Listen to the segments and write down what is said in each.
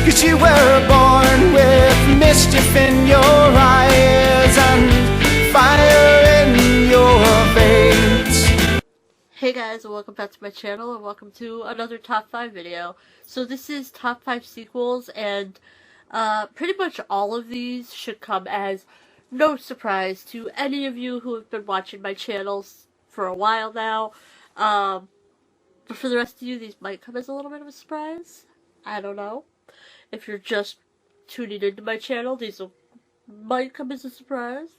'Cause you were born with mischief in your eyes and fire in your veins. Hey guys, and welcome back to my channel, and welcome to another top 5 video. So this is top 5 sequels, and pretty much all of these should come as no surprise to any of you who have been watching my channels for a while now. But for the rest of you, these might come as a little bit of a surprise. I don't know. If you're just tuning into my channel, these might come as a surprise.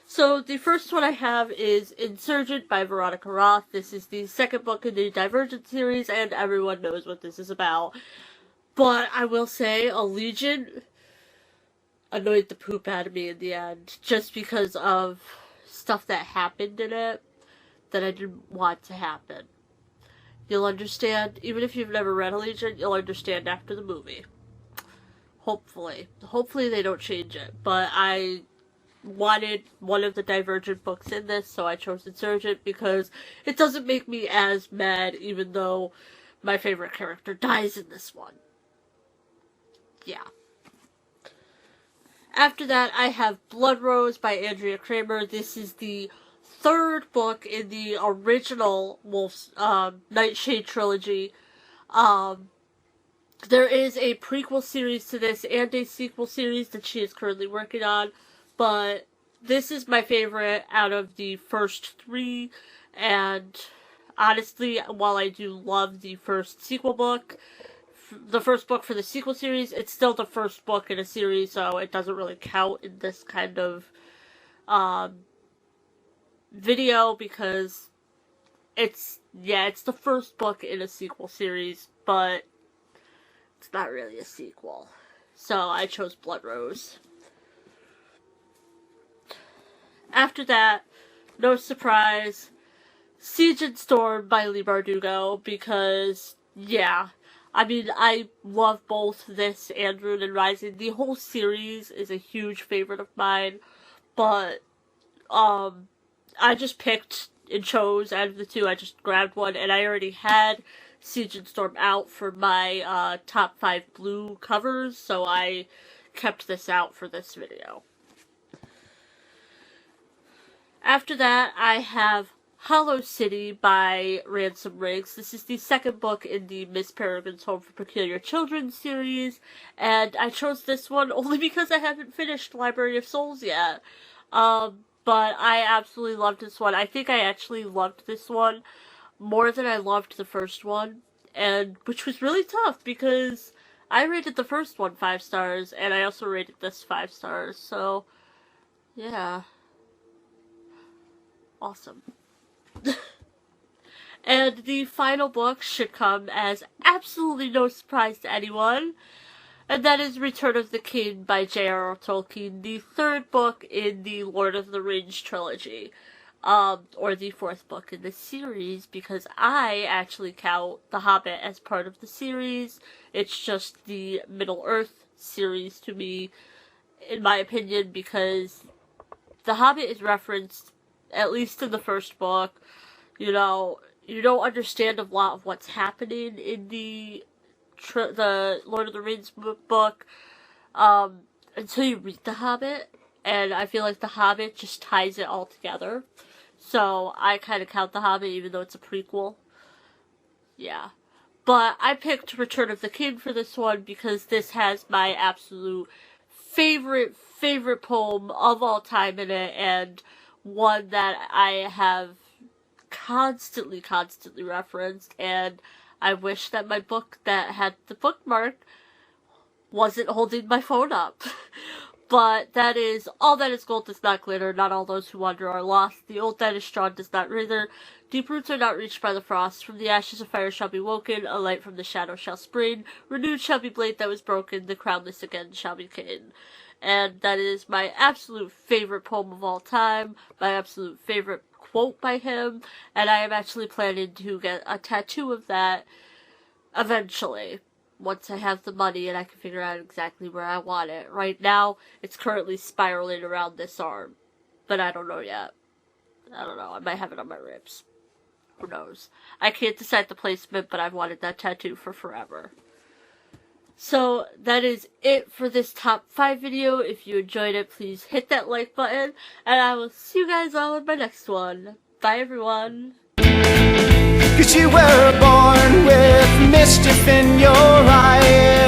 So the first one I have is Insurgent by Veronica Roth. This is the second book in the Divergent series, and everyone knows what this is about. But I will say, Allegiant annoyed the poop out of me in the end, just because of stuff that happened in it that I didn't want to happen. You'll understand, even if you've never read Allegiant, you'll understand after the movie. Hopefully. Hopefully they don't change it, but I wanted one of the Divergent books in this, so I chose Insurgent because it doesn't make me as mad, even though my favorite character dies in this one. Yeah. After that, I have Blood Rose by Andrea Kramer. This is the third book in the original Wolf's Nightshade trilogy. There is a prequel series to this and a sequel series that she is currently working on, but this is my favorite out of the first three, and honestly, while I do love the first sequel book, the first book for the sequel series, it's still the first book in a series, so it doesn't really count in this kind of video because it's the first book in a sequel series, but it's not really a sequel. So I chose Blood Rose. After that, no surprise, Siege and Storm by Leigh Bardugo, because, yeah, I mean, I love both this and Rune and Rising. The whole series is a huge favorite of mine, but, I just picked and chose out of the two. I just grabbed one, and I already had Siege and Storm out for my top 5 blue covers, so I kept this out for this video. After that, I have Hollow City by Ransom Riggs. This is the second book in the Miss Peregrine's Home for Peculiar Children series, and I chose this one only because I haven't finished Library of Souls yet. But I absolutely loved this one. I think I actually loved this one more than I loved the first one, and which was really tough because I rated the first one 5 stars, and I also rated this 5 stars, so yeah. Awesome. And the final book should come as absolutely no surprise to anyone, and that is Return of the King by J.R.R. Tolkien, the third book in the Lord of the Rings trilogy, or the fourth book in the series, because I actually count The Hobbit as part of the series. It's just the Middle-earth series to me, in my opinion, because The Hobbit is referenced, at least in the first book. You know, you don't understand a lot of what's happening in the Lord of the Rings book until you read The Hobbit, and I feel like The Hobbit just ties it all together. So I kind of count The Hobbit even though it's a prequel. Yeah. But I picked Return of the King for this one because this has my absolute favorite poem of all time in it, and one that I have constantly referenced, and I wish that my book that had the bookmark wasn't holding my phone up. But that is, all that is gold does not glitter, not all those who wander are lost, the old that is strong does not wither, deep roots are not reached by the frost, from the ashes of fire shall be woken, a light from the shadow shall spring, renewed shall be blade that was broken, the crownless again shall be king. And that is my absolute favorite poem of all time, my absolute favorite quote by him, and I am actually planning to get a tattoo of that eventually, once I have the money and I can figure out exactly where I want it. Right now, it's currently spiraling around this arm, but I don't know yet. I don't know, I might have it on my ribs. Who knows? I can't decide the placement, but I've wanted that tattoo for forever. So that is it for this top 5 video. If you enjoyed it, please hit that like button, and I will see you guys all in my next one. Bye everyone. 'Cause you were born with mischief in your eyes.